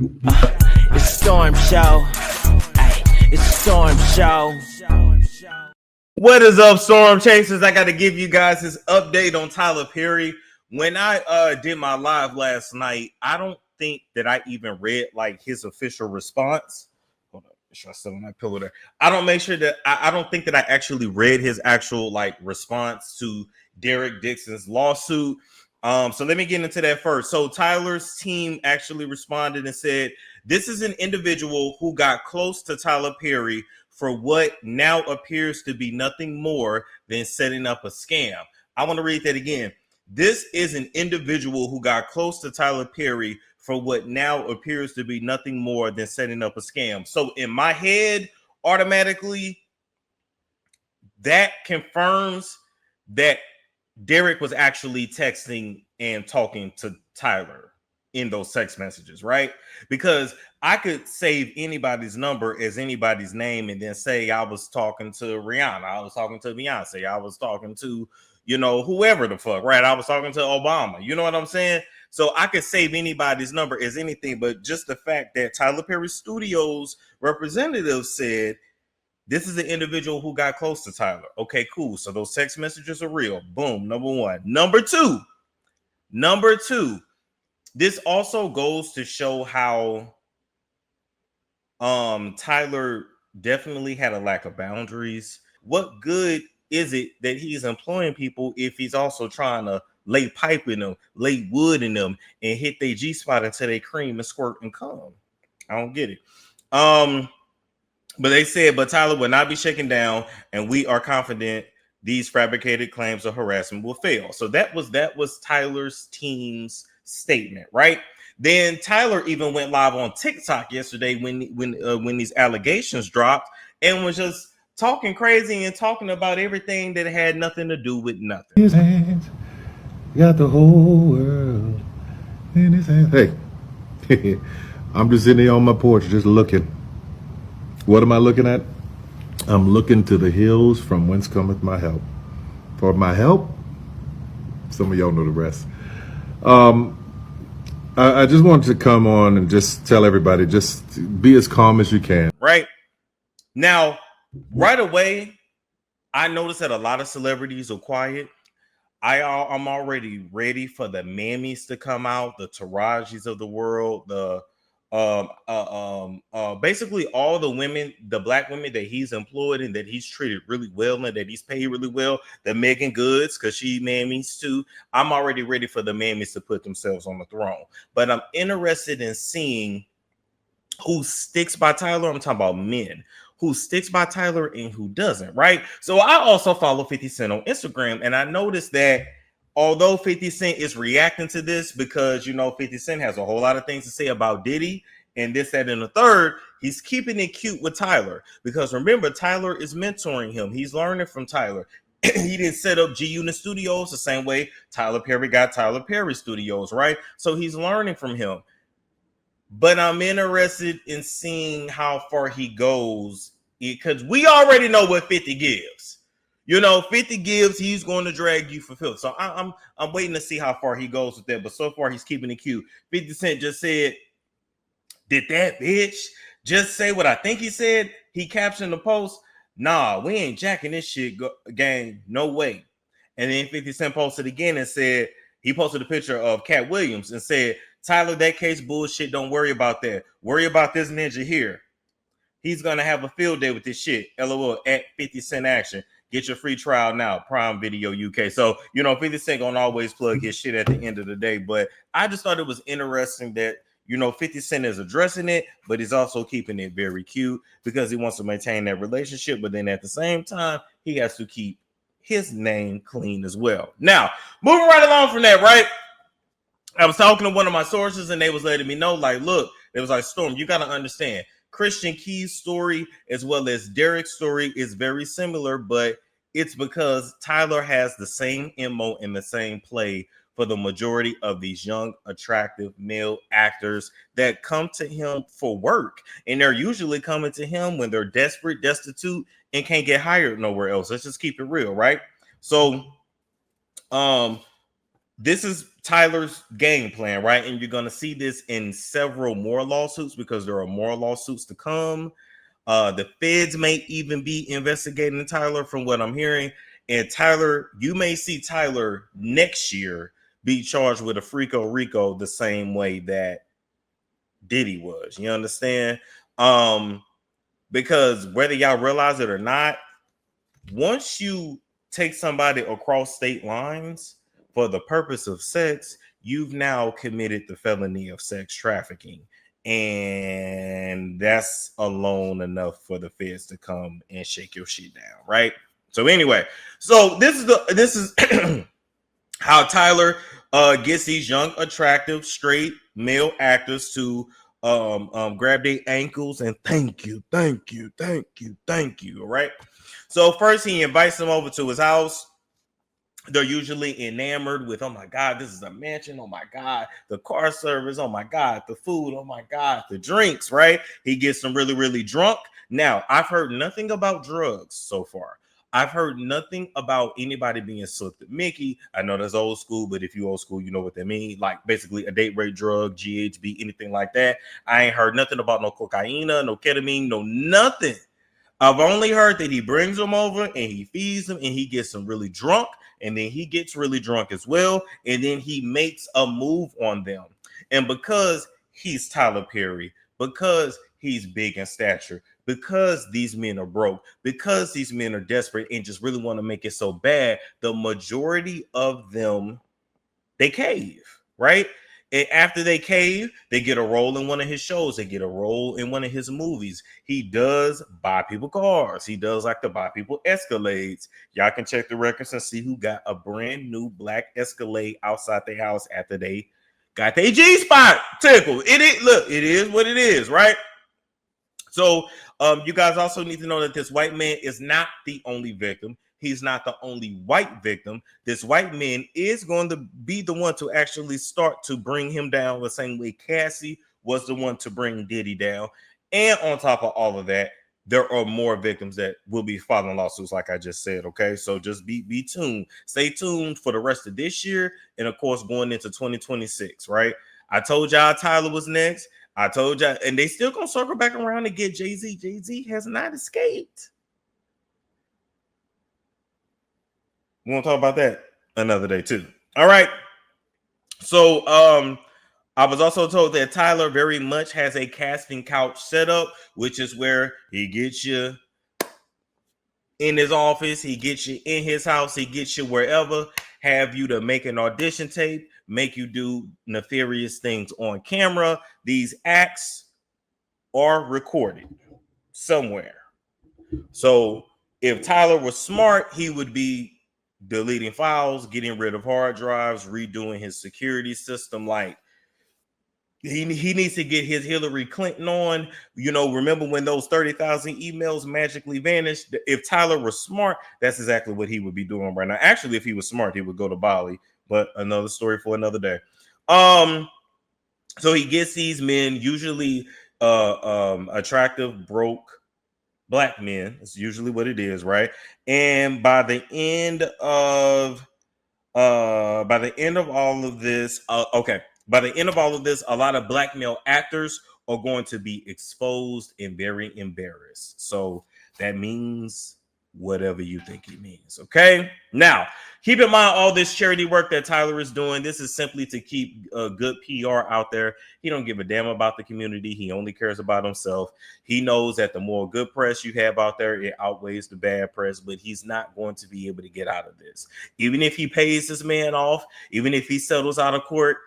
It's Storm Show. Ay, it's Storm Show. What is up, Storm Chasers? I got to give you guys this update on Tyler Perry. When I did my live last night, I don't think that I even read like his official response. Hold on, should I still on that pillow there? I don't make sure that I don't think that I actually read his actual like response to Derek Dixon's lawsuit. So let me get into that first. So Tyler's team actually responded and said, "This is an individual who got close to Tyler Perry for what now appears to be nothing more than setting up a scam." I want to read that again. This is an individual who got close to Tyler Perry for what now appears to be nothing more than setting up a scam. So in my head, automatically, that confirms that Derek was actually texting and talking to Tyler in those text messages, right? Because I could save anybody's number as anybody's name and then say I was talking to Rihanna, I was talking to Beyonce, I was talking to, whoever the fuck, right? I was talking to Obama. You know what I'm saying? So I could save anybody's number as anything, but just the fact that Tyler Perry Studios representative said this is an individual who got close to Tyler. Okay, cool. So those text messages are real. Boom. Number one. Number two. This also goes to show how Tyler definitely had a lack of boundaries. What good is it that he's employing people if he's also trying to lay pipe in them, lay wood in them, and hit their G spot until they cream and squirt and come? I don't get it. But they said, but Tyler will not be shaken down, and we are confident these fabricated claims of harassment will fail. So that was Tyler's team's statement, right? Then Tyler even went live on TikTok yesterday when these allegations dropped and was just talking crazy and talking about everything that had nothing to do with nothing. His hands got the whole world in his hands. Hey, I'm just sitting here on my porch just looking. What am I looking at? I'm looking to the hills from whence cometh my help. For my help, some of y'all know the rest. I just wanted to come on and just tell everybody, just be as calm as you can. Right? Now, right away, I noticed that a lot of celebrities are quiet. I'm already ready for the mammies to come out, the Tarajis of the world, the basically all the women, the black women that he's employed and that he's treated really well and that he's paid really well, the Megan Goods, because she mammies too. I'm already ready for the mammies to put themselves on the throne. But I'm interested in seeing who sticks by Tyler. I'm talking about men. Who sticks by Tyler and who doesn't, right? So I also follow 50 Cent on Instagram, and I noticed that although 50 Cent is reacting to this because, 50 Cent has a whole lot of things to say about Diddy and this, that, and the third, he's keeping it cute with Tyler because remember, Tyler is mentoring him. He's learning from Tyler. He didn't set up G Unit Studios the same way Tyler Perry got Tyler Perry Studios, right? So he's learning from him. But I'm interested in seeing how far he goes because we already know what 50 gives. 50 gives, he's going to drag you for filth. So I'm waiting to see how far he goes with that. But so far, he's keeping it cute. 50 Cent just said, "Did that bitch just say what I think he said?" He captioned the post, "Nah, we ain't jacking this shit, gang. No way." And then 50 Cent posted again and said, he posted a picture of Cat Williams and said, "Tyler, that case bullshit. Don't worry about that. Worry about this ninja here. He's going to have a field day with this shit. LOL at 50 Cent Action. Get your free trial now. Prime Video UK." So, 50 Cent going to always plug his shit at the end of the day. But I just thought it was interesting that, 50 Cent is addressing it, but he's also keeping it very cute because he wants to maintain that relationship. But then at the same time, he has to keep his name clean as well. Now, moving right along from that, right? I was talking to one of my sources and they was letting me know, like, look, it was like, Storm, you got to understand. Christian Key's story as well as Derek's story is very similar, but it's because Tyler has the same MO and the same play for the majority of these young, attractive male actors that come to him for work. And they're usually coming to him when they're desperate, destitute, and can't get hired nowhere else. Let's just keep it real, right? So, this is Tyler's game plan, right? And you're going to see this in several more lawsuits because there are more lawsuits to come. The feds may even be investigating Tyler from what I'm hearing. And Tyler, you may see Tyler next year be charged with a Frico Rico the same way that Diddy was. You understand? Because whether y'all realize it or not, once you take somebody across state lines for the purpose of sex, you've now committed the felony of sex trafficking. And that's alone enough for the feds to come and shake your shit down, right? So anyway, so this is how Tyler gets these young, attractive, straight male actors to grab their ankles and thank you. All right. So first he invites them over to his house. They're usually enamored with, oh my God, this is a mansion. Oh my God, the car service. Oh my God, the food. Oh my God, the drinks, right? He gets them really, really drunk. Now, I've heard nothing about drugs so far. I've heard nothing about anybody being slipped at Mickey. I know that's old school, but if you old school, you know what they mean. Like basically a date rape drug, GHB, anything like that. I ain't heard nothing about no cocaine, no ketamine, no nothing. I've only heard that he brings them over and he feeds them and he gets them really drunk. And then he gets really drunk as well. And then he makes a move on them. And because he's Tyler Perry, because he's big in stature, because these men are broke, because these men are desperate and just really want to make it so bad, the majority of them, they cave, right? And after they cave, they get a role in one of his shows. They get a role in one of his movies. He does buy people cars. He does like to buy people Escalades. Y'all can check the records and see who got a brand new black Escalade outside their house after they got their G-spot tickled. It is what it is, right? So you guys also need to know that this white man is not the only victim. He's not the only white victim. This white man is going to be the one to actually start to bring him down the same way Cassie was the one to bring Diddy down. And on top of all of that, there are more victims that will be filing lawsuits, like I just said. Okay, so just be tuned. Stay tuned for the rest of this year, and of course, going into 2026. Right? I told y'all Tyler was next. I told y'all, and they still gonna circle back around and get Jay-Z. Jay-Z has not escaped. We're gonna talk about that another day too. All right. So I was also told that Tyler very much has a casting couch setup, which is where he gets you in his office, he gets you in his house, he gets you wherever, have you to make an audition tape, make you do nefarious things on camera. These acts are recorded somewhere. So if Tyler was smart, he would be deleting files, getting rid of hard drives, redoing his security system. Like he needs to get his Hillary Clinton on. You know, remember when those 30,000 emails magically vanished? If Tyler was smart, that's exactly what he would be doing right now. Actually, if he was smart, he would go to Bali, but another story for another day. So he gets these men, usually attractive, broke black men. It's usually what it is, right? And by the end of all of this, a lot of black male actors are going to be exposed and very embarrassed. So that means whatever you think it means. Okay. Now, keep in mind all this charity work that Tyler is doing. This is simply to keep good PR out there. He don't give a damn about the community. He only cares about himself. He knows that the more good press you have out there, it outweighs the bad press, but he's not going to be able to get out of this. Even if he pays this man off, even if he settles out of court,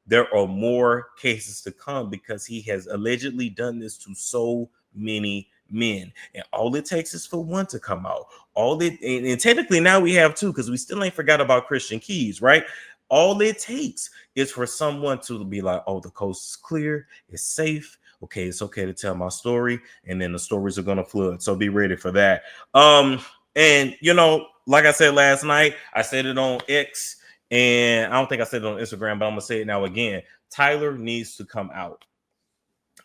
there are more cases to come because he has allegedly done this to so many men, and all it takes is for one to come out. And technically now we have two, because we still ain't forgot about Christian Keys, right? All it takes is for someone to be like, oh, the coast is clear, it's safe, okay, it's okay to tell my story, and then the stories are gonna flood. So be ready for that. And you know, like I said last night, I said it on X, and I don't think I said it on Instagram, but I'm gonna say it now again. Tyler needs to come out.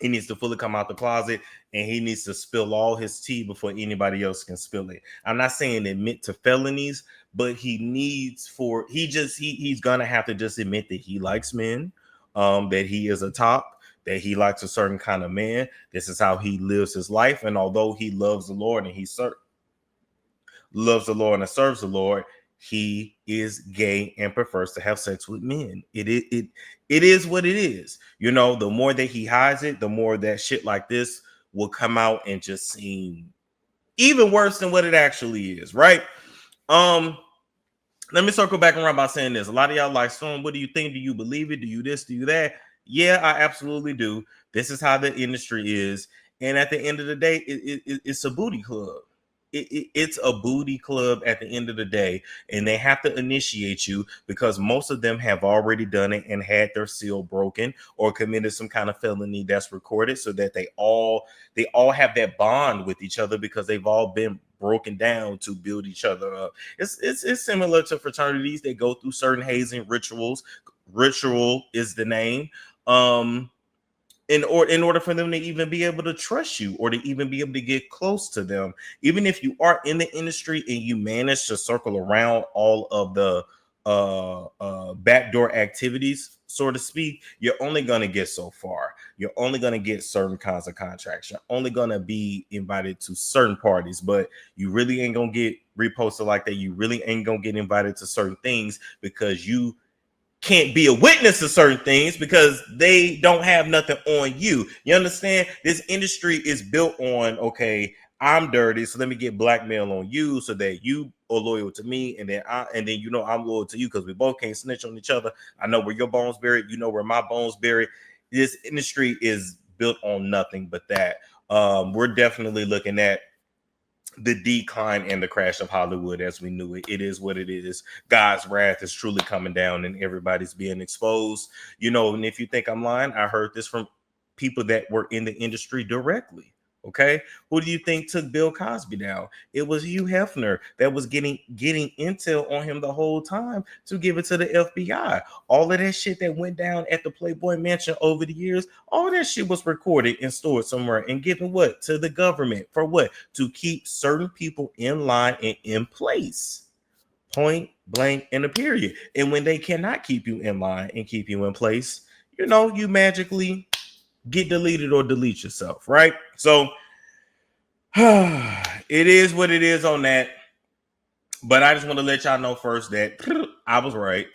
He needs to fully come out the closet, and he needs to spill all his tea before anybody else can spill it. I'm not saying admit to felonies, but he needs for he's gonna have to just admit that he likes men, that he is a top, that he likes a certain kind of man. This is how he lives his life, and although he loves the Lord and he loves the Lord and serves the Lord, he is gay and prefers to have sex with men. It is what it is. You know, the more that he hides it, the more that shit like this will come out and just seem even worse than what it actually is, right? Let me circle back around by saying this. A lot of y'all like, Storm, what do you think? Do you believe it? Do you this? Do you that? Yeah, I absolutely do. This is how the industry is. And at the end of the day, it's a booty club. It's a booty club at the end of the day, and they have to initiate you because most of them have already done it and had their seal broken or committed some kind of felony that's recorded, so that they all have that bond with each other because they've all been broken down to build each other up. It's similar to fraternities. They go through certain hazing rituals. Ritual is the name. In order for them to even be able to trust you or to even be able to get close to them, even if you are in the industry and you manage to circle around all of the backdoor activities, so to speak, you're only going to get so far. You're only going to get certain kinds of contracts. You're only going to be invited to certain parties, but you really ain't going to get reposted like that. You really ain't going to get invited to certain things because you can't be a witness to certain things because they don't have nothing on you. You understand? This industry is built on, okay, I'm dirty, so let me get blackmail on you so that you are loyal to me, and then you know I'm loyal to you because we both can't snitch on each other. I know where your bones buried, you know where my bones buried. This industry is built on nothing but that. We're definitely looking at the decline and the crash of Hollywood as we knew it. It is what it is. God's wrath is truly coming down and everybody's being exposed. You know, and if you think I'm lying, I heard this from people that were in the industry directly. Okay, who do you think took Bill Cosby down? It was Hugh Hefner that was getting intel on him the whole time to give it to the FBI. All of that shit that went down at the Playboy Mansion over the years, all that shit was recorded and stored somewhere and given what to the government for what? To keep certain people in line and in place. Point blank and a period. And when they cannot keep you in line and keep you in place, you know, you magically get deleted or delete yourself, right? So it is what it is on that. But I just want to let y'all know first that I was right.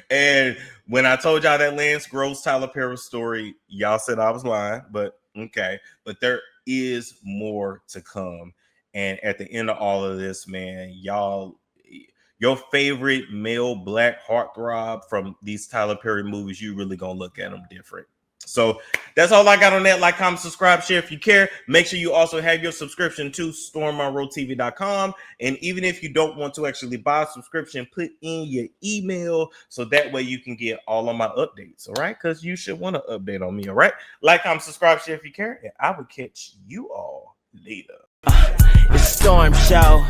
And when I told y'all that Lance Gross Tyler Perry story, y'all said I was lying, but okay. But there is more to come. And at the end of all of this, man, y'all, your favorite male black heartthrob from these Tyler Perry movies, you really gonna look at them different. So that's all I got on that. Like, comment, subscribe, share if you care. Make sure you also have your subscription to stormmonroetv.com. And even if you don't want to actually buy a subscription, put in your email so that way you can get all of my updates. All right, because you should want to update on me. All right, like, comment, subscribe, share if you care, and I will catch you all later. It's Storm Show.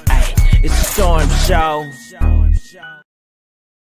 Ay, it's Storm Show.